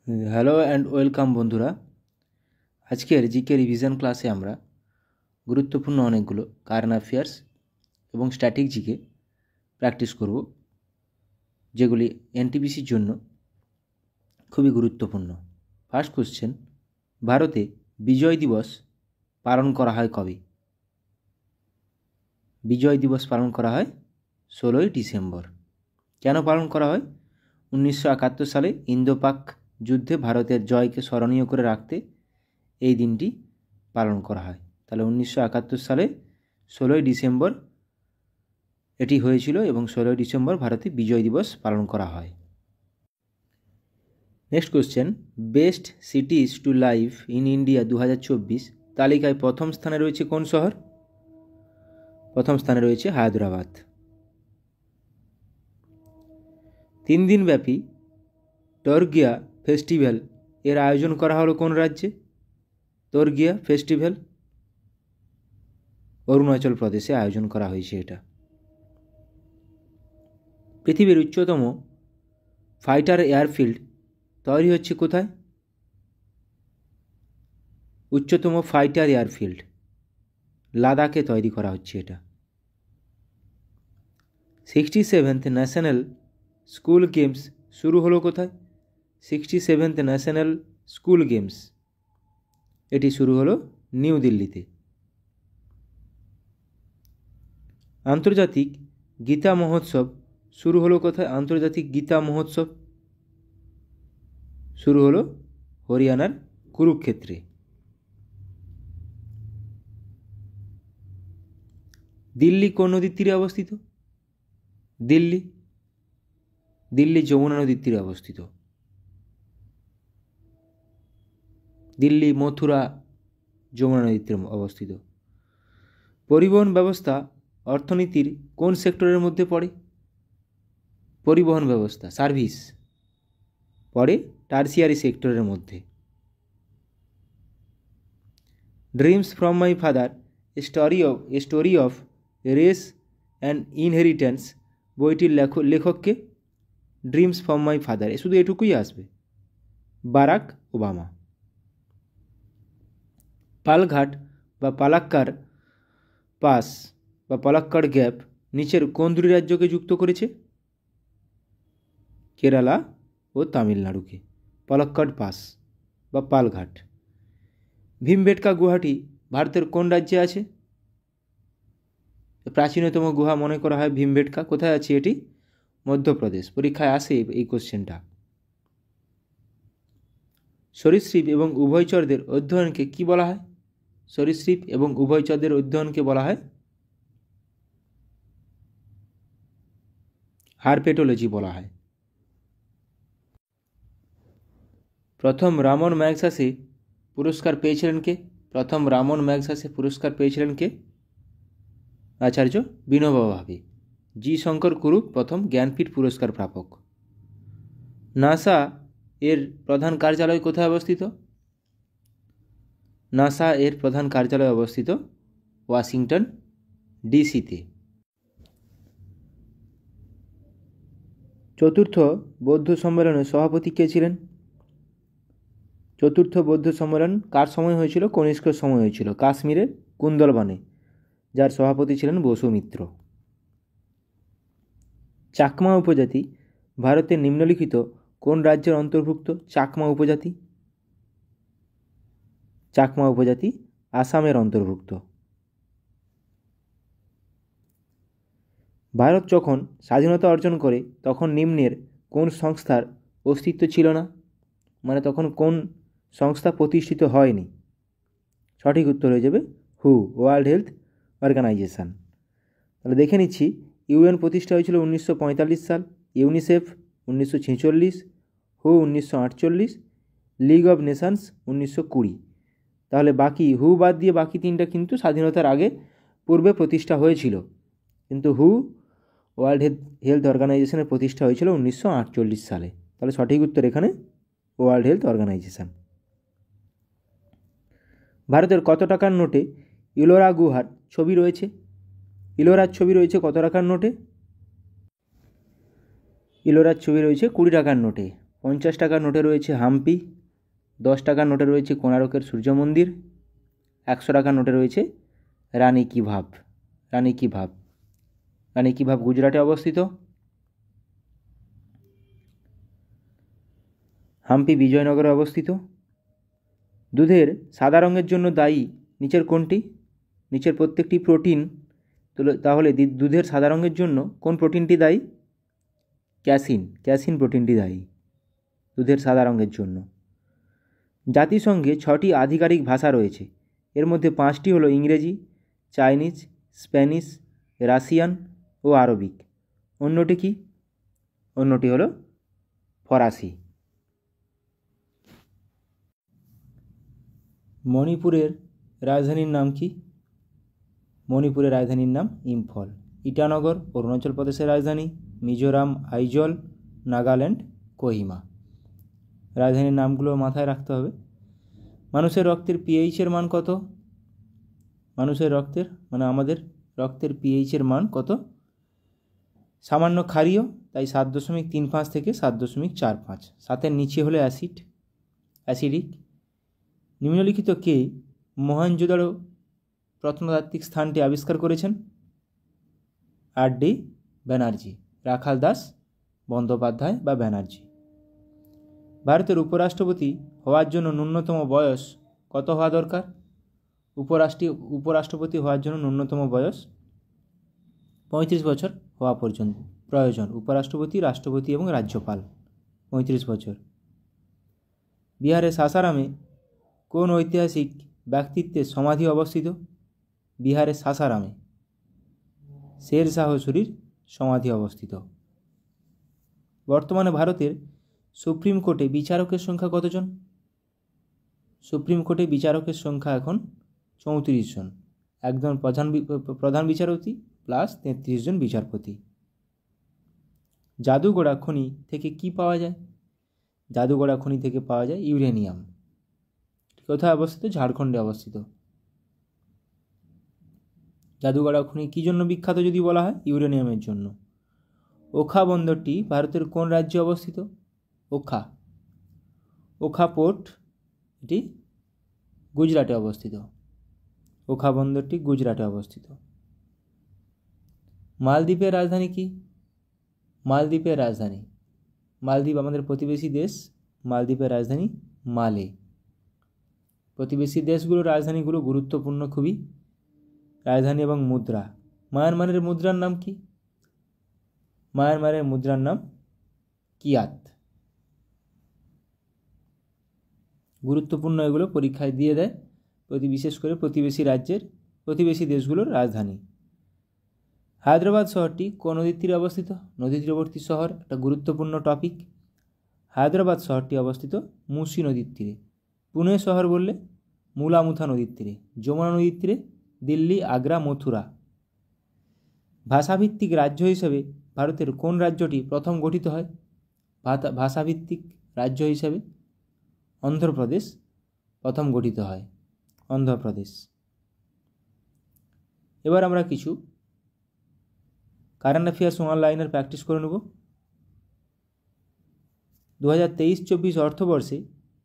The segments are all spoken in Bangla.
হ্যালো অ্যান্ড ওয়েলকাম বন্ধুরা। আজকের জিকে রিভিশন ক্লাসে আমরা গুরুত্বপূর্ণ অনেকগুলো কারেন্ট অ্যাফেয়ার্স এবং স্ট্যাটিক জিকে প্র্যাকটিস করব, যেগুলি এনটিপিসির জন্য খুবই গুরুত্বপূর্ণ। ফার্স্ট কোশ্চেন, ভারতে বিজয় দিবস পালন করা হয় কবে? বিজয় দিবস পালন করা হয় 16ই ডিসেম্বর। কেন পালন করা হয়? 1971 সালে ইন্দো পাক যুদ্ধে ভারতের জয়কে স্মরণীয় করে রাখতে এই দিনটি পালন করা হয়। তাহলে 1971 সালে 16ই ডিসেম্বর এটি হয়েছিল এবং 16ই ডিসেম্বর ভারতে বিজয় দিবস পালন করা হয়। Next question, best সিটিজ two live in India 2024 তালিকায় প্রথম স্থানে রয়েছে কোন শহর? প্রথম স্থানে রয়েছে হায়দ্রাবাদ। 3 দিনব্যাপী টর্গিয়া ফেস্টিভ্যাল এর আয়োজন করা হলো কোন রাজ্যে? টর্গিয়া ফেস্টিভ্যাল অরুণাচল প্রদেশে আয়োজন করা হয়েছে এটা। পৃথিবীর উচ্চতম ফাইটার এয়ারফিল্ড তৈরি হচ্ছে কোথায়? উচ্চতম ফাইটার এয়ারফিল্ড লাদাখে তৈরি করা হচ্ছে এটা। 67th ন্যাশনাল স্কুল গেমস শুরু হলো কোথায়? 67th ন্যাশনাল স্কুল গেমস এটি শুরু হলো নিউ দিল্লিতে। আন্তর্জাতিক গীতা মহোৎসব শুরু হলো কোথায়? আন্তর্জাতিক গীতা মহোৎসব শুরু হলো হরিয়ানার কুরুক্ষেত্রে। দিল্লি কোন নদীর তীরে অবস্থিত? দিল্লি যমুনা নদীর তীরে অবস্থিত। দিল্লি মথুরা যমুনা নদীর তীরে অবস্থিত। পরিবহন ব্যবস্থা অর্থনীতির কোন সেক্টরের মধ্যে পড়ে? পরিবহন ব্যবস্থা সার্ভিস পড়ে টার্সিয়ারি সেক্টরের মধ্যে। Dreams from my father a story of race and inheritance বইটির লেখককে? ড্রিমস ফ্রম মাই ফাদার শুধু এটুকুই আসবে, বারাক ওবামা। পালঘাট বা পালাক্কাড় পাস বা পালাক্কাড় গ্যাপ নিচের কোন দুটি রাজ্যকে যুক্ত করেছে? কেরালা ও তামিলনাড়ুকে। পালাক্কাড় পাস বা পালঘাট। ভীমবেটকা গুহাটি ভারতের কোন রাজ্যে আছে? প্রাচীনতম গুহা মনে করা হয় ভীমবেটকা। কোথায় আছে এটি? মধ্যপ্রদেশ। পরীক্ষায় আসে এই কোশ্চেনটা। সরীসৃপ এবং উভয়চরদের অধ্যয়নকে কি বলা হয়? সরীসৃপ এবং উভয়চরদের অধ্যয়নকে বলা হয় হারপেটোলজি বলা হয়। প্রথম রামন ম্যাগসাসে পুরস্কার পেয়েছিলেন কে? প্রথম রামন ম্যাগসাসে পুরস্কার পেয়েছিলেন কে? আচার্য বিনোবা ভাবে। জি শঙ্কর কুরুপ প্রথম জ্ঞানপীঠ পুরস্কার প্রাপক। নাসা এর প্রধান কার্যালয় কোথায় অবস্থিত? নাসা এর প্রধান কার্যালয় অবস্থিত ওয়াশিংটন ডিসিতে। চতুর্থ বৌদ্ধ সম্মেলনের সভাপতি কে ছিলেন? চতুর্থ বৌদ্ধ সম্মেলন কার সময় হয়েছিল? কনিষ্কের সময় হয়েছিল, কাশ্মীরের কুন্দলবানে, যার সভাপতি ছিলেন বসু মিত্র। চাকমা উপজাতি ভারতের নিম্নলিখিত কোন রাজ্যের অন্তর্ভুক্ত? চাকমা উপজাতি। চাকমা উপজাতি আসামের অন্তর্ভুক্ত। ভারত যখন স্বাধীনতা অর্জন করে তখন নিম্নের কোন সংস্থার অস্তিত্ব ছিল না? মানে তখন কোন সংস্থা প্রতিষ্ঠিত হয়নি? সঠিক উত্তর হয়ে যাবে হু, ওয়ার্ল্ড হেলথ অর্গানাইজেশন। তাহলে দেখে নিচ্ছি, ইউএন প্রতিষ্ঠা হয়েছিল 1945 সাল, UNICEF 1946, who 1948, league of Nations 1920। তাহলে বাকি হু বাদ দিয়ে বাকি তিনটা কিন্তু স্বাধীনতার আগে পূর্বে প্রতিষ্ঠা হয়েছিল, কিন্তু হু ওয়ার্ল্ড হেলথ অর্গানাইজেশনের প্রতিষ্ঠা হয়েছিল 1948 সালে। তাহলে সঠিক উত্তর এখানে ওয়ার্ল্ড হেলথ অর্গানাইজেশন। ভারতের কত টাকার নোটে ইলোরা গুহার ছবি রয়েছে? ইলোরার ছবি রয়েছে কত টাকার নোটে? ইলোরার ছবি রয়েছে 20 টাকার নোটে। 50 টাকার নোটে রয়েছে হাম্পি, 10 টাকার নোটে রয়েছে কোণারকের সূর্য মন্দির, 100 টাকার নোটে রয়েছে রানী কি ভাব। রানী কি ভাব, রানী কি ভাব গুজরাটে অবস্থিত। হাম্পি বিজয়নগরে অবস্থিত। দুধের সাদা রঙের জন্য দায়ী নিচের কোনটি? নিচের প্রত্যেকটি প্রোটিন, তাহলে দুধের সাদা রঙের জন্য কোন প্রোটিনটি দায়ী? ক্যাসিন, ক্যাসিন প্রোটিনটি দায়ী দুধের সাদা রঙের জন্য। জাতিসংঘে 6টি আধিকারিক ভাষা রয়েছে, এর মধ্যে 5টি হলো ইংরেজি, চাইনিজ, স্প্যানিশ, রাশিয়ান ও আরবিক। অন্যটি কি? অন্যটি হলো ফরাসি। মণিপুরের রাজধানীর নাম কি? মণিপুরের রাজধানীর নাম ইম্ফল। ইটানগর অরুণাচল প্রদেশের রাজধানী, মিজোরাম আইজল, নাগাল্যান্ড কোহিমা। রাজধানীর নামগুলো মাথায় রাখতে হবে। মানুষের রক্তের পিএইচের মান কত? মানুষের রক্তের আমাদের রক্তের পিএইচের মান কত? সামান্য ক্ষারীয়, তাই 7.35 থেকে 7.45। 7-এর নিচে হলে অ্যাসিডিক। নিম্নলিখিত কে মহেঞ্জোদারো প্রত্নতাত্ত্বিক স্থানটি আবিষ্কার করেছেন? আর.ডি. ব্যানার্জি, রাখাল দাস বন্দ্যোপাধ্যায় বা ব্যানার্জি। ভারতের উপরাষ্ট্রপতি হওয়ার জন্য ন্যূনতম বয়স কত হওয়া দরকার? উপরাষ্ট্রপতি হওয়ার জন্য ন্যূনতম বয়স 35 বছর হওয়া পর্যন্ত প্রয়োজন। উপরাষ্ট্রপতি, রাষ্ট্রপতি এবং রাজ্যপাল 35 বছর। বিহারের সাসারামে কোন ঐতিহাসিক ব্যক্তিত্বের সমাধি অবস্থিত? বিহারের সাসারামে শের শাহ সূরির সমাধি অবস্থিত। বর্তমানে ভারতের সুপ্রিম কোর্টে বিচারকের সংখ্যা কতজন? সুপ্রিম কোর্টে বিচারকের সংখ্যা এখন 34 জন। একজন প্রধান বিচারপতি প্লাস 33 জন বিচারপতি। জাদুগোড়া খনি থেকে কি পাওয়া যায়? জাদুগোড়া খনি থেকে পাওয়া যায় ইউরেনিয়াম। কোথায় অবস্থিত? ঝাড়খণ্ডে অবস্থিত। জাদুগোড়া খনি কী জন্য বিখ্যাত যদি বলা হয়? ইউরেনিয়ামের জন্য। ওখা বন্দরটি ভারতের কোন রাজ্যে অবস্থিত? ওখা পোর্ট এটি গুজরাটে অবস্থিত। ওখা বন্দরটি গুজরাটে অবস্থিত। মালদ্বীপের রাজধানী কি? মালদ্বীপের রাজধানী, মালদ্বীপ আমাদের প্রতিবেশী দেশ, মালদ্বীপের রাজধানী মালে। প্রতিবেশী দেশগুলোর রাজধানীগুলো গুরুত্বপূর্ণ খুবই। রাজধানী এবং মুদ্রা। মায়ানমারের মুদ্রার নাম কি? মায়ানমারের মুদ্রার নাম কিয়াত। গুরুত্বপূর্ণ এগুলো পরীক্ষায় দিয়ে দেয়, বিশেষ করে প্রতিবেশী দেশগুলোর রাজধানী। হায়দ্রাবাদ শহরটি কোন নদীর তীরে অবস্থিত? নদী তীরবর্তী শহর, একটা গুরুত্বপূর্ণ টপিক। হায়দ্রাবাদ শহরটি অবস্থিত মুসি নদীর তীরে। পুনে শহর বললে মুলামুথা নদীর তীরে। যমুনা নদীর তীরে দিল্লি, আগ্রা, মথুরা। ভাষাভিত্তিক রাজ্য হিসেবে ভারতের কোন রাজ্যটি প্রথম গঠিত হয়? ভাষাভিত্তিক রাজ্য হিসেবে অন্ধ্রপ্রদেশ প্রথম গঠিত হয়। অন্ধ্রপ্রদেশ। এবার আমরা কিছু কারেন্ট অ্যাফেয়ার্স অনলাইনের প্র্যাকটিস করে নেব। 2023-24 অর্থবর্ষে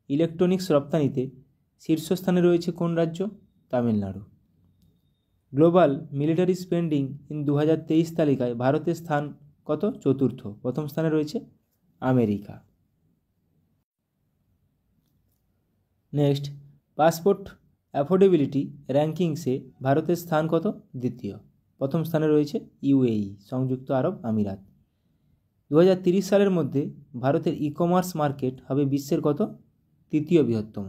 ইলেকট্রনিক্স রপ্তানিতে শীর্ষস্থানে রয়েছে কোন রাজ্য? Tamil Nadu. Global military spending in 2023 তালিকায় ভারতের স্থান কত? চতুর্থ। প্রথম স্থানে রয়েছে আমেরিকা। নেক্সট, পাসপোর্ট অ্যাফোর্ডেবিলিটি র্যাঙ্কিংসে ভারতের স্থান কত? দ্বিতীয়। প্রথম স্থানে রয়েছে ইউএই, সংযুক্ত আরব আমিরাত। 2030 সালের মধ্যে ভারতের ই কমার্স মার্কেট হবে বিশ্বের কত? তৃতীয় বৃহত্তম।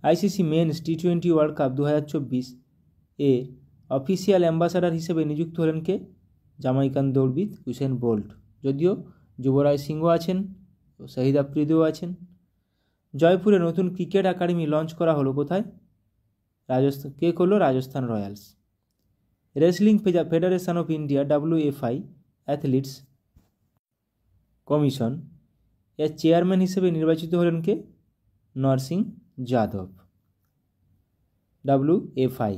আইসিসি মেন্স টি20 ওয়ার্ল্ড কাপ 2024 এর অফিসিয়াল অ্যাম্বাসাডার হিসেবে নিযুক্ত হলেন কে? জামাইকান দৌড়বিদ উসেন বোল্ট। যদিও যুবরাজ সিংহ আছেন, শহীদ আফ্রিদিও আছেন। জয়পুরে নতুন ক্রিকেট একাডেমি লঞ্চ করা হলো কোথায়? রাজস্থান। কে করলো? Rajasthan Royals. Wrestling federation of India WFI athletes commission এর চেয়ারম্যান হিসেবে নির্বাচিত হলেন কে? নরসিং যাদব। WFI।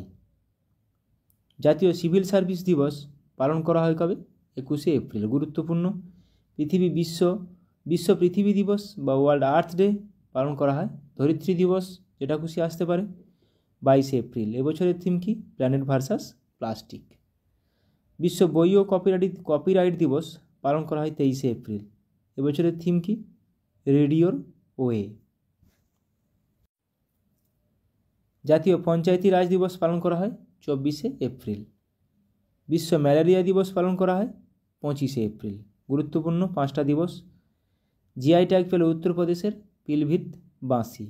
জাতীয় সিভিল সার্ভিস দিবস পালন করা হয় কবে? 21শে এপ্রিল। গুরুত্বপূর্ণ। পৃথিবী বিশ্ব বিশ্ব পৃথিবী দিবস বা ওয়ার্ল্ড আর্থ ডে পালন করা হয়। ধরিত্রী দিবস যেটা খুশি আসতে পারে 22 এপ্রিল। এবছরের থিম কি? Planet versus plastic. বিশ্ব বই ও কপিরাইট দিবস পালন করা হয় 23 এপ্রিল। এবছরের থিম কি? রেডিওর ওয়ে। জাতীয় পঞ্চায়েতি রাজ দিবস পালন করা হয় 24 এপ্রিল। বিশ্ব ম্যালেরিয়া দিবস পালন করা হয় 25 এপ্রিল। গুরুত্বপূর্ণ 5টা দিবস। জিআই ট্যাগ পেল উত্তরপ্রদেশের পিলভিত বাঁশি।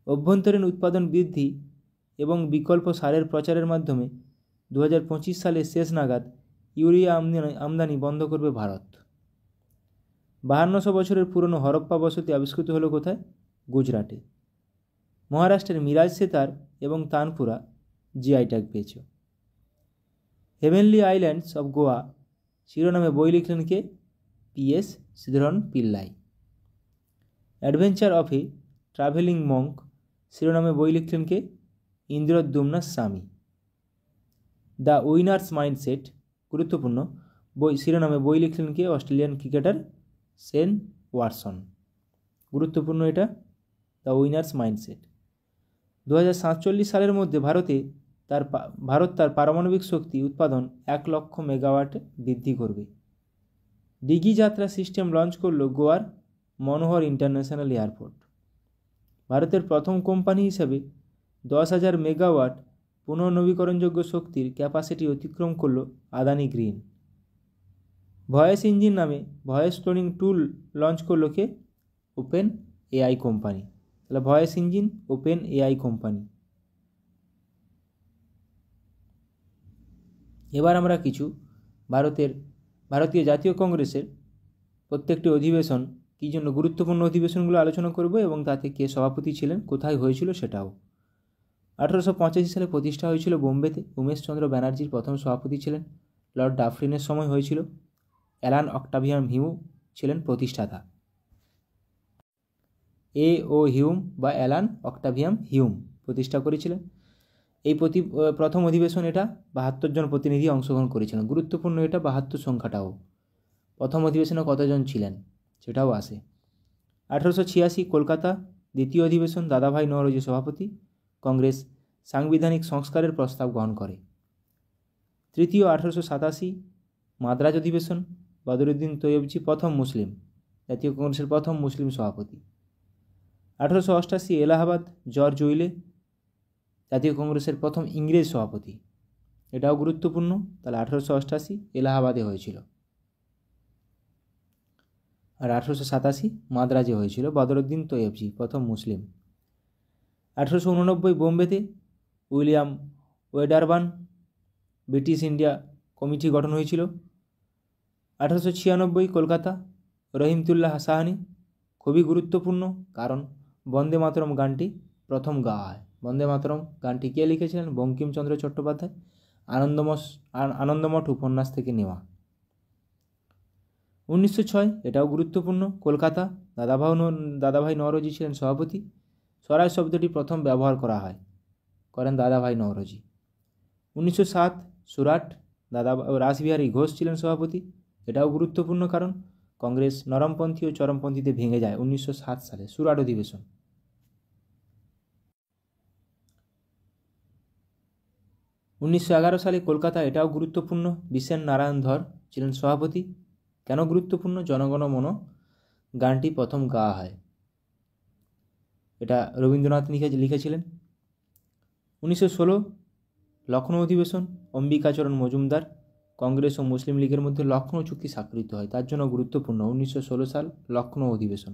অভ্যন্তরীণ উৎপাদন বৃদ্ধি এবং বিকল্প সারের প্রচারের মাধ্যমে 2025 সালের শেষ নাগাদ ইউরিয়া আমদানি বন্ধ করবে ভারত। 5200 বছরের পুরনো হরপ্পা বসতি আবিষ্কৃত হলো কোথায়? গুজরাটে। মহারাষ্ট্রের মিরাজ সেতার এবং তানপুরা জিআই ট্যাগ পেয়েছে। হেভেনলি আইল্যান্ডস অফ গোয়া শিরোনামে বই লিখলেন কে? PS Sreedharan Pillai. Adventure of a travelling monk শিরোনামে বই লিখলেন কে? ইন্দ্রদ্যুম্ন স্বামী। দ্য উইনার্স মাইন্ডসেট গুরুত্বপূর্ণ শিরোনামে বই লিখলেন কে? Australian cricketer Shane Watson. গুরুত্বপূর্ণ এটা, দ্য উইনার্স মাইন্ডসেট। 2047 সালের মধ্যে ভারত তার পারমাণবিক শক্তি উৎপাদন 1 লক্ষ মেগাওয়াট বৃদ্ধি করবে। ডিগি যাত্রা সিস্টেম লঞ্চ করল গোয়ার মনোহর ইন্টারন্যাশনাল এয়ারপোর্ট। ভারতের প্রথম কোম্পানি হিসেবে 10,000 মেগাওয়াট পুনর্নবীকরণযোগ্য শক্তির ক্যাপাসিটি অতিক্রম করল আদানি গ্রিন। ভয়েস ইঞ্জিন নামে ভয়েস ক্লোনিং টুল লঞ্চ করলো কে? OpenAI company. তাহলে voice engine OpenAI company. এবার আমরা কিছু ভারতীয় জাতীয় কংগ্রেসের প্রত্যেকটি অধিবেশন কী জন্য গুরুত্বপূর্ণ অধিবেশনগুলো আলোচনা করব এবং তাতে কে সভাপতি ছিলেন, কোথায় হয়েছিল সেটাও। 1885 সালে প্রতিষ্ঠা হয়েছিল বোম্বেতে। উমেশচন্দ্র ব্যানার্জির প্রথম সভাপতি ছিলেন। লর্ড ডাফরিনের সময় হয়েছিল। অ্যালান অক্টাভিয়াম হিউ ছিলেন প্রতিষ্ঠাতা। A.O. হিউম বা অ্যালান অক্টাভিয়াম হিউম প্রতিষ্ঠা করেছিলেন। এই প্রথম অধিবেশন এটা 72 জন প্রতিনিধি অংশগ্রহণ করেছিলেন। গুরুত্বপূর্ণ এটা 72 সংখ্যাটাও। প্রথম অধিবেশনে কতজন ছিলেন সেটাও আসে। 1886 কলকাতা দ্বিতীয় অধিবেশন, দাদাভাই নওরোজি সভাপতি। কংগ্রেস সাংবিধানিক সংস্কারের প্রস্তাব গ্রহণ করে। তৃতীয় 1887 মাদ্রাজ অধিবেশন, বদরুদ্দিন তৈয়বজি প্রথম মুসলিম, জাতীয় কংগ্রেসের প্রথম মুসলিম সভাপতি। 1888 এলাহাবাদ জর্জ উইলে, জাতীয় কংগ্রেসের প্রথম ইংরেজ সভাপতি। এটাও গুরুত্বপূর্ণ। তাহলে 1888 এলাহাবাদে হয়েছিল। আর 1887 মাদ্রাজে হয়েছিল, বদরুদ্দিন তৈয়বজি প্রথম মুসলিম। 1889 বোম্বেতে William Wedderburn British India committee গঠন হয়েছিল। 1896 কলকাতা রহিমতুল্লাহ সাহানি, খুবই গুরুত্বপূর্ণ কারণ বন্দে মাতরম গানটি প্রথম গাওয়া হয়। বন্দে মাতরম গানটি কে লিখেছিলেন? বঙ্কিমচন্দ্র চট্টোপাধ্যায়। আনন্দমঠ উপন্যাস থেকে নেওয়া। 1906 এটাও গুরুত্বপূর্ণ, কলকাতা দাদাভাই নওরোজি ছিলেন সভাপতি। স্বরাজ শব্দটি প্রথম ব্যবহার করেন দাদাভাই নওরোজি। 1907 সুরাট, রাসবিহারী ঘোষ ছিলেন সভাপতি। এটাও গুরুত্বপূর্ণ কারণ কংগ্রেস নরমপন্থী ও চরমপন্থীতে ভেঙে যায় 1907 সালে, সুরাট অধিবেশন। 1911 সালে কলকাতা, এটাও গুরুত্বপূর্ণ, বিশেন নারায়ণ ধর ছিলেন সভাপতি। কেন গুরুত্বপূর্ণ? জনগণ মন গানটি প্রথম গাওয়া হয়, এটা রবীন্দ্রনাথ লিখেছিলেন। 1916 লখনৌ অধিবেশন, অম্বিকাচরণ মজুমদার, কংগ্রেস ও মুসলিম লীগের মধ্যে লখনৌ চুক্তি স্বাক্ষরিত হয়, তার জন্য গুরুত্বপূর্ণ। 1916 সাল লখনৌ অধিবেশন,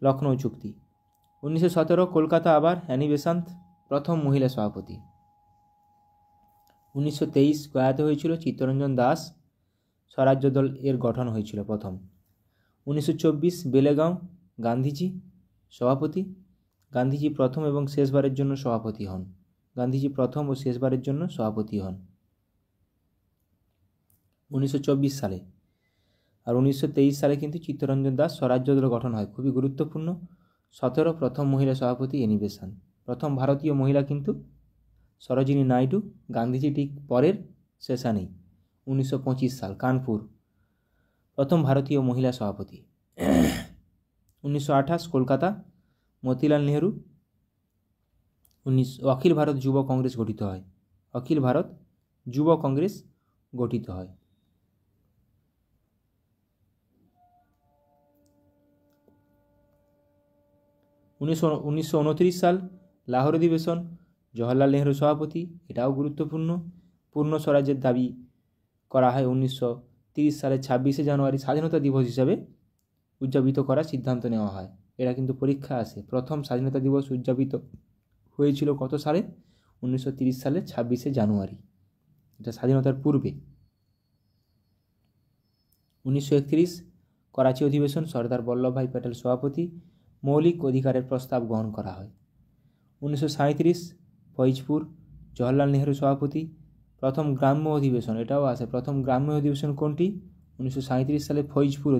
লখনৌ চুক্তি। 1917 কলকাতা আবার, অ্যানি বেসান্ত প্রথম মহিলা সভাপতি। 1923 গয়াতে হয়েছিল, চিত্তরঞ্জন দাস স্বরাজ্য দল এর গঠন হয়েছিল প্রথম। 1924 বেলেগাঁও, গান্ধীজি সভাপতি। গান্ধীজি প্রথম এবং শেষবারের জন্য সভাপতি হন। গান্ধীজি প্রথম ও শেষবারের জন্য সভাপতি হন 1924 সালে। আর 1923 সালে কিন্তু চিত্তরঞ্জন দাস স্বরাজ্য দল গঠন হয়, খুবই গুরুত্বপূর্ণ। 17 প্রথম মহিলা সভাপতি অ্যানি বেসান্ত। প্রথম ভারতীয় মহিলা কিন্তু সরোজিনী নাইডু, গান্ধীজি ঠিক পরের সেশনেই 1925 সাল কানপুর। প্রথম ভারতীয় মহিলা সভাপতি 1928 কলকাতা মতিলাল নেহরু। অখিল ভারত যুব কংগ্রেস গঠিত হয়। অখিল ভারত যুব কংগ্রেস গঠিত হয়। 1929 সাল লাহোর অধিবেশন, জওহরলাল নেহরু সভাপতি। এটাও গুরুত্বপূর্ণ। পূর্ণ স্বরাজ্যের দাবি করা হয় 1930 সালের 26শে জানুয়ারি স্বাধীনতা দিবস হিসাবে উদযাপিত করার সিদ্ধান্ত নেওয়া হয়। এরা কিন্তু পরীক্ষা আসে। প্রথম স্বাধীনতা দিবস উদযাপিত হয়েছিল কত সালে? 1930 সালের 26শে জানুয়ারি। এটা স্বাধীনতার পূর্বে। 1931 করাচি অধিবেশন, সর্দার বল্লভভাই প্যাটেল সভাপতি। মৌলিক অধিকারের প্রস্তাব গ্রহণ করা হয়। 1937 ফৈজপুর, জওহরলাল নেহরু সভাপতি। প্রথম গ্রাম্য অধিবেশন, এটাও আসে। প্রথম গ্রাম্য অধিবেশন কোনটি? 1937 সালে ফৈজপুর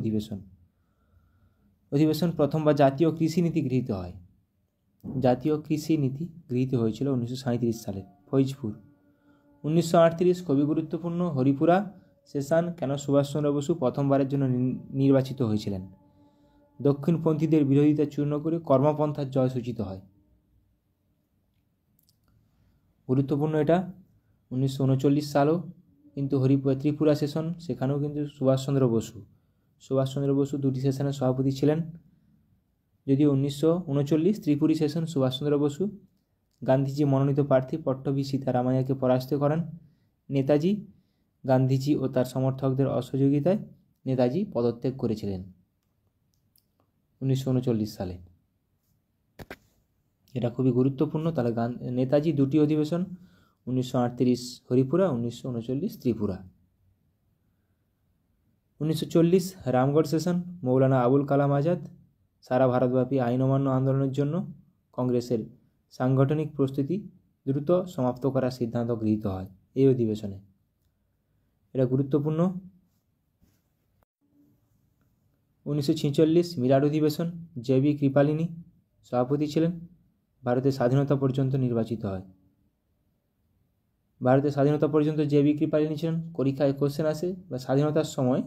অধিবেশন প্রথমবার জাতীয় কৃষি নীতি গৃহীত হয়। জাতীয় কৃষি নীতি গৃহীত হয়েছিল 1937 সালে ফৈজপুর। 1938 খুবই গুরুত্বপূর্ণ, হরিপুরা সেশন। কেন? সুভাষচন্দ্র বসু প্রথমবারের জন্য নির্বাচিত হয়েছিলেন। দক্ষিণপন্থীদের বিরোধিতা চূর্ণ করে কর্মপন্থার জয় সূচিত হয়। গুরুত্বপূর্ণ এটা। 1939 সালও কিন্তু ত্রিপুরা সেশন, সেখানেও কিন্তু সুভাষচন্দ্র বসু দুটি সেশনের সভাপতি ছিলেন। যদিও 1939 ত্রিপুরী সেশন সুভাষচন্দ্র বসু। গান্ধীজি মনোনীত প্রার্থী পট্টভি সীতারামাইয়াকে পরাস্ত করেন নেতাজি। গান্ধীজি ও তার সমর্থকদের অসহযোগিতায় নেতাজি পদত্যাগ করেছিলেন 1939 সালে। এটা খুবই গুরুত্বপূর্ণ। তাহলে নেতাজি দুটি অধিবেশন, 1938 হরিপুরা, 1939 ত্রিপুরা। 1940 রামগড় সেশন, মৌলানা আবুল কালাম আজাদ। সারা ভারতব্যাপী আইন অমান্য আন্দোলনের জন্য কংগ্রেসের সাংগঠনিক প্রস্তুতি দ্রুত সমাপ্ত করার সিদ্ধান্ত গৃহীত হয় এই অধিবেশনে। এটা গুরুত্বপূর্ণ। 1946 মিরাট অধিবেশন, জে.বি. কৃপালিনী সভাপতি ছিলেন। ভারতের স্বাধীনতা পর্যন্ত নির্বাচিত হয়। ভারতের স্বাধীনতা পর্যন্ত জে.বি. কৃপালিনী ছিলেন। পরীক্ষায় কোশ্চেন আসে বা স্বাধীনতার সময়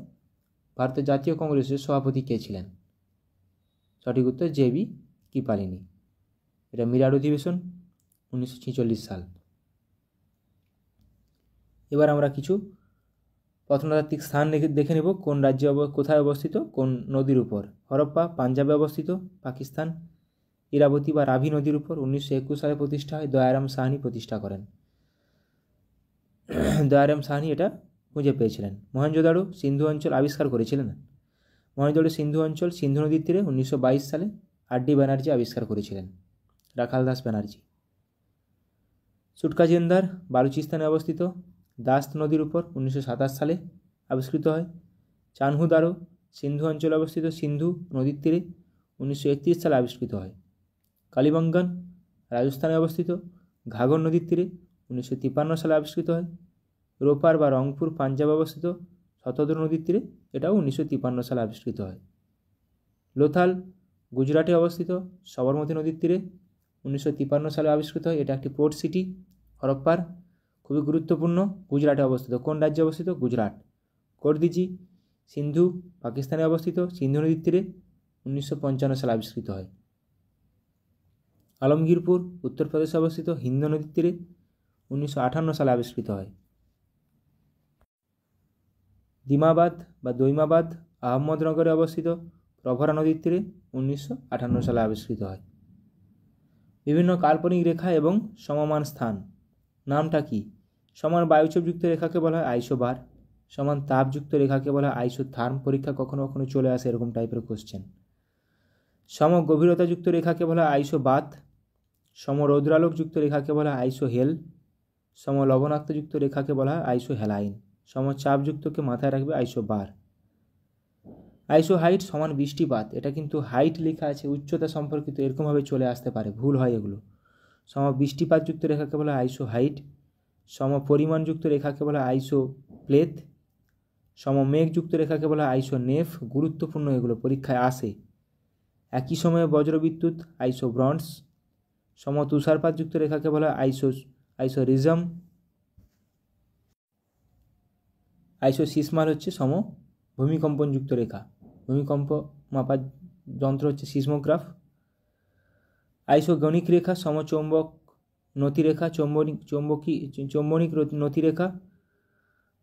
ভারতের জাতীয় কংগ্রেসের সভাপতি কে ছিলেন? সঠিক উত্তর জে.বি. কৃপালিনী। এটা মিরাট অধিবেশন 1946 সাল। এবার আমরা কিছু প্রত্নতাত্ত্বিক স্থান দেখে নেব। কোন রাজ্যে কোথায় অবস্থিত, কোন নদীর উপর? হরপ্পা পাঞ্জাবে অবস্থিত, পাকিস্তান। ইরাবতী বা রাভি নদীর উপর 1921 সালে প্রতিষ্ঠা হয়। দয়ারাম সাহানি প্রতিষ্ঠা করেন। দয়ারাম সাহানি এটা খুঁজে পেয়েছিলেন। মহেঞ্জোদারো সিন্ধু অঞ্চল আবিষ্কার করেছিলেন। মহেঞ্জোদারো সিন্ধু অঞ্চল সিন্ধু নদীর তীরে 1922 সালে আর.ডি. ব্যানার্জি আবিষ্কার করেছিলেন। রাখাল দাস ব্যানার্জি। সুটকাজিন্দার বালুচিস্তানে অবস্থিত, দাস্ত নদীর উপর 1927 সালে আবিষ্কৃত হয়। চানহুদারো সিন্ধু অঞ্চলে অবস্থিত, সিন্ধু নদীর তীরে 1931 সালে আবিষ্কৃত হয়। কালীবঙ্গন রাজস্থানে অবস্থিত, ঘাঘর নদীর তীরে 1953 সালে আবিষ্কৃত হয়। রোপার বা রংপুর পাঞ্জাবে অবস্থিত, শতদ্র নদীর তীরে, এটাও 1953 সালে আবিষ্কৃত হয়। লোথাল গুজরাটে অবস্থিত, সবরমতী নদীর তীরে 1953 সালে আবিষ্কৃত হয়। এটা একটি পোর্ট সিটি হরপ্পার, খুবই গুরুত্বপূর্ণ। গুজরাটে অবস্থিত। কোন রাজ্যে অবস্থিত? গুজরাট। করদিজি সিন্ধু পাকিস্তানে অবস্থিত, সিন্ধু নদীর তীরে 1955 সালে আবিষ্কৃত হয়। আলমগীরপুর উত্তরপ্রদেশে অবস্থিত, হিন্দ নদীর তীরে 1958 সালে আবিষ্কৃত হয়। দিমাবাদ বা দৈমাবাদ আহমদনগরে অবস্থিত, প্রভরা নদীর তীরে 1958 সালে আবিষ্কৃত হয়। বিভিন্ন কাল্পনিক রেখা এবং সমমান স্থান নামটা কি? সমান বায়ুচাপযুক্ত রেখাকে বলা হয় আইসোবার। সমান তাপযুক্ত রেখাকে বলা হয় আইসোথার্ম। পরীক্ষা কখনো কখনো চলে আসে এরকম টাইপের কোশ্চেন। সম গভীরতাযুক্ত রেখাকে বলা হয় আইসোবাত। সম রৌদ্রালোকযুক্ত রেখাকে বলা হয় আইসোহেল। সম লবণাক্তযুক্ত রেখাকে বলা হয় আইসোহ্যালাইন। সম চাপযুক্তকে মাথায় রাখবে আইসোবার। আইসো হাইট সমান বৃষ্টিপাত। এটা কিন্তু হাইট লেখা আছে, উচ্চতা সম্পর্কিত এরকমভাবে চলে আসতে পারে, ভুল হয় এগুলো। সম বৃষ্টিপাতযুক্ত রেখাকে বলা হয় আইসো হাইট। সম পরিমাণযুক্ত রেখাকে বলা হয় আইসো প্লেথ। সম মেঘযুক্ত রেখাকে বলা হয় আইসো নেফ। গুরুত্বপূর্ণ এগুলো, পরীক্ষায় আসে। একই সময়ে বজ্রবিদ্যুৎ আইসো ব্রন্স। সম তুষারপাতযুক্ত রেখাকে বলা হয় আইসোরিজম। আইসোসিসমাল হচ্ছে সম ভূমিকম্পনযুক্ত রেখা, ভূমিকম্প মাপার যন্ত্র হচ্ছে সিসমোগ্রাফ। আইসোগণিক রেখা, সমচৌম্বক নতিরেখা, চৌম্বনিক নতিরেখা।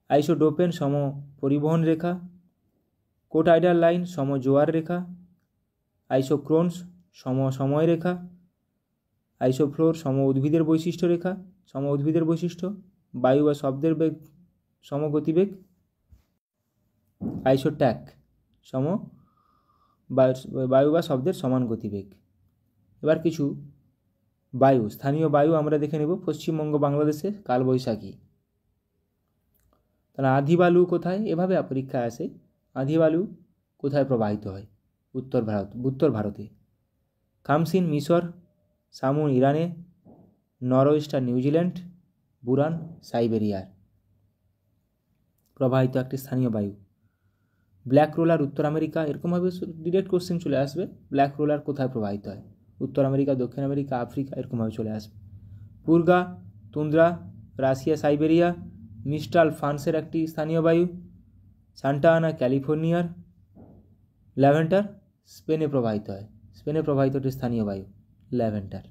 আইসোডোপেন, সম পরিবহন রেখা। কোটাইডাল লাইন, সম জোয়ার রেখা। আইসোক্রোনস, সম সময় রেখা। আইসোফ্লোর, সম উদ্ভিদের বৈশিষ্ট্য রেখা, সম উদ্ভিদের বৈশিষ্ট্য। বায়ু বা শব্দের বেগ, সমগতিবেগ। আইসোট্যাক, সম বায়ু বা শব্দের সমান গতিবেগ। এবার কিছু বায়ু, স্থানীয় বায়ু আমরা দেখে নেব। পশ্চিমবঙ্গ, বাংলাদেশে কালবৈশাখী। তাহলে আঁধিবালু কোথায়? এভাবে পরীক্ষায় আসে, আঁধিবালু কোথায় প্রবাহিত হয়? উত্তর ভারতে। খামসিন মিশর, সামুন ইরানে, নরওয়েস্টার নিউজিল্যান্ড, বুরান সাইবেরিয়ার প্রবাহিত একটি স্থানীয় বায়ু। ব্ল্যাক রোলার, উত্তর আমেরিকা। এরকমভাবে ডিরেক্ট কোশ্চেন চলে আসবে, ব্ল্যাক রোলার কোথায় প্রবাহিত হয়? উত্তর আমেরিকা, দক্ষিণ আমেরিকা, আফ্রিকা, এরকমভাবে চলে আসবে। Purga, tundra, Russia, Siberia. মিস্টাল, ফ্রান্সের একটি স্থানীয় বায়ু। সান্টা আনা, ক্যালিফোর্নিয়ার। ল্যাভেন্ডার, স্পেনে প্রবাহিত হয়, স্পেনে প্রবাহিত একটি স্থানীয় বায়ু ল্যাভেন্ডার।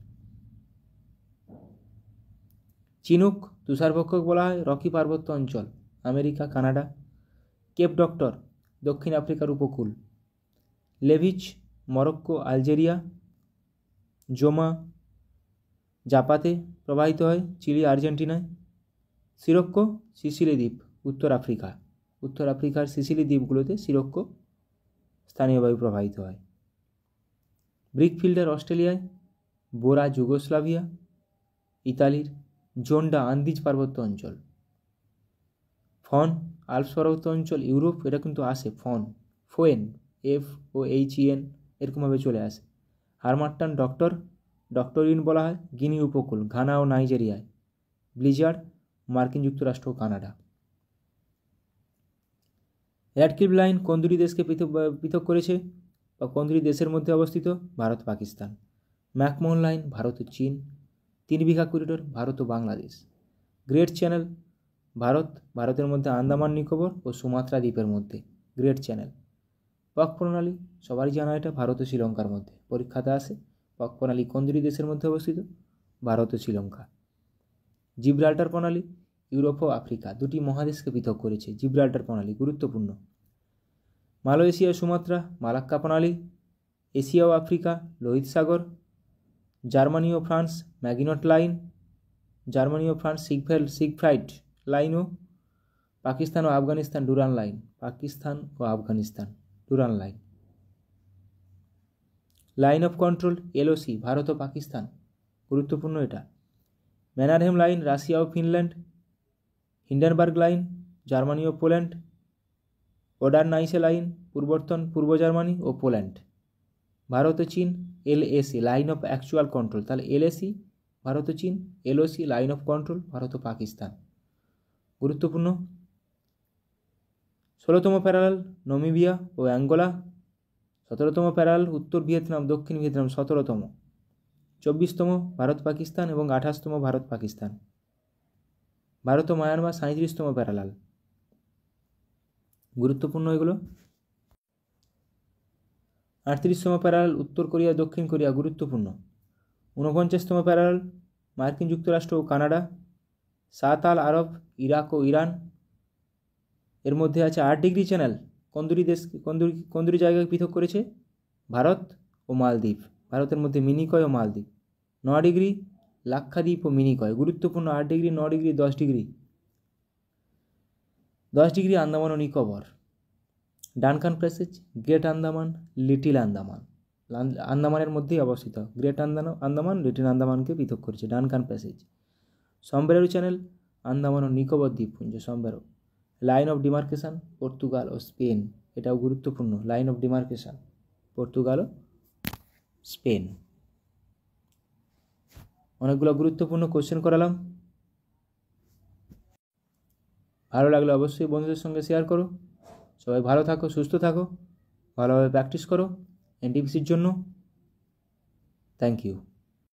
চিনুক, তুষারভক্ষক বলা হয়, রকি পার্বত্য অঞ্চল, আমেরিকা, কানাডা। কেপ ডক্টর, দক্ষিণ আফ্রিকার উপকূল। লেভিচ, মরক্কো, আলজেরিয়া। জোমা, জাপাতে প্রবাহিত হয়, চিলি, আর্জেন্টিনায়। সিরক্কো, সিসিলি দ্বীপ, উত্তর আফ্রিকা। উত্তর আফ্রিকার সিসিলি দ্বীপগুলোতে সিরক্কো স্থানীয় বায়ু প্রবাহিত হয়। ব্রিকফিল্ডার, অস্ট্রেলিয়ায়। বোরা, যুগোস্লাভিয়া, ইতালির। জোন্ডা, আন্দিজ পার্বত্য অঞ্চল। ফন, আল্পস পার্বত্য অঞ্চল, ইউরোপ। এটা কিন্তু আসে ফোয়েন, FOHEN, এরকমভাবে চলে আসে। হারমাট্টান, ডক্টরিন বলা হয়, গিনি উপকূল, ঘানা ও নাইজেরিয়ায়। ব্লিজার্ড, মার্কিন যুক্তরাষ্ট্র ও কানাডা। র্যাডক্লিফ লাইন কোন দুটি দেশকে পৃথক করেছে বা কোন দুটি দেশের মধ্যে অবস্থিত? ভারত, পাকিস্তান। ম্যাকমোহন লাইন, ভারত ও চীন। 3 বিঘা করিডোর, ভারত ও বাংলাদেশ। গ্রেট চ্যানেল, ভারতের মধ্যে আন্দামান নিকোবর ও সুমাত্রা দ্বীপের মধ্যে গ্রেট চ্যানেল। পক প্রণালী, সবারই জানা এটা, ভারত ও শ্রীলঙ্কার মধ্যে পরীক্ষাতে আসে। পক প্রণালী কোন দুটি দেশের মধ্যে অবস্থিত? ভারত ও শ্রীলঙ্কা। জিব্রাল্টার প্রণালী, ইউরোপ ও আফ্রিকা, দুটি মহাদেশকে পৃথক করেছে। জিব্রাল্টার প্রণালী গুরুত্বপূর্ণ। মালয়েশিয়া, সুমাত্রা, মালাক্কা প্রণালী। এশিয়া ও আফ্রিকা, লোহিত সাগর। জার্মানি ও ফ্রান্স, ম্যাগিনট লাইন। জার্মানি ও ফ্রান্স, সিগফ্রাইড লাইন। ও পাকিস্তান ও আফগানিস্তান, ডুরান লাইন। পাকিস্তান ও Afghanistan, Durand line. Line of control, LOC, Bharat ও পাকিস্তান, গুরুত্বপূর্ণ এটা। ম্যানারহেম লাইন, রাশিয়া ও ফিনল্যান্ড। হিন্ডেনবার্গ লাইন, জার্মানি ও পোল্যান্ড। ওডারনাইসে লাইন, পূর্ব জার্মানি ও পোল্যান্ড। ভারত ও চীন, LAC, line of actual control. তাহলে LAC ভারত ও চীন, LOC line of control, Bharat ও পাকিস্তান, গুরুত্বপূর্ণ। 16তম প্যারালাল, নামিবিয়া ও অ্যাঙ্গোলা। 17তম প্যারালাল, উত্তর ভিয়েতনাম, দক্ষিণ ভিয়েতনাম, 17তম। 24তম ভারত পাকিস্তান এবং 28তম ভারত পাকিস্তান। ভারত ও মায়ানমার, 37তম প্যারালাল, গুরুত্বপূর্ণ এগুলো। 38তম প্যারালাল, উত্তর কোরিয়া, দক্ষিণ কোরিয়া, গুরুত্বপূর্ণ। 49তম প্যারালাল, মার্কিন যুক্তরাষ্ট্র ও কানাডা। 7 আল আরব, ইরাক ও ইরান। এর মধ্যে আছে 8 ডিগ্রি চ্যানেল, কোন দুটি জায়গায় পৃথক করেছে? ভারত ও মালদ্বীপ, ভারতের মধ্যে মিনিকয় ও মালদ্বীপ। 9 ডিগ্রি, লাক্ষাদ্বীপ ও মিনিকয়, গুরুত্বপূর্ণ। 8 degree, 9 degree, 10 degree. 10 degree Andaman ও Nicobar. Duncan passage, great Andaman, little Andaman, আন্দামানের মধ্যেই অবস্থিত। গ্রেট আন্দামান, লিটিল আন্দামানকে পৃথক করেছে Duncan passage. Sombrero channel, Andaman ও নিকোবর দ্বীপপুঞ্জ, Sombrero. Line of demarcation, Portugal ও স্পেন, এটাও গুরুত্বপূর্ণ। লাইন অফ ডিমার্কেশন, পর্তুগাল ও স্পেন। অনেকগুলো গুরুত্বপূর্ণ কোশ্চেন করালাম। ভালো লাগলে অবশ্যই বন্ধুদের সঙ্গে শেয়ার করো। সবাই ভালো থাকো, সুস্থ থাকো, ভালোভাবে প্র্যাকটিস করো NTPCর জন্য। Thank you.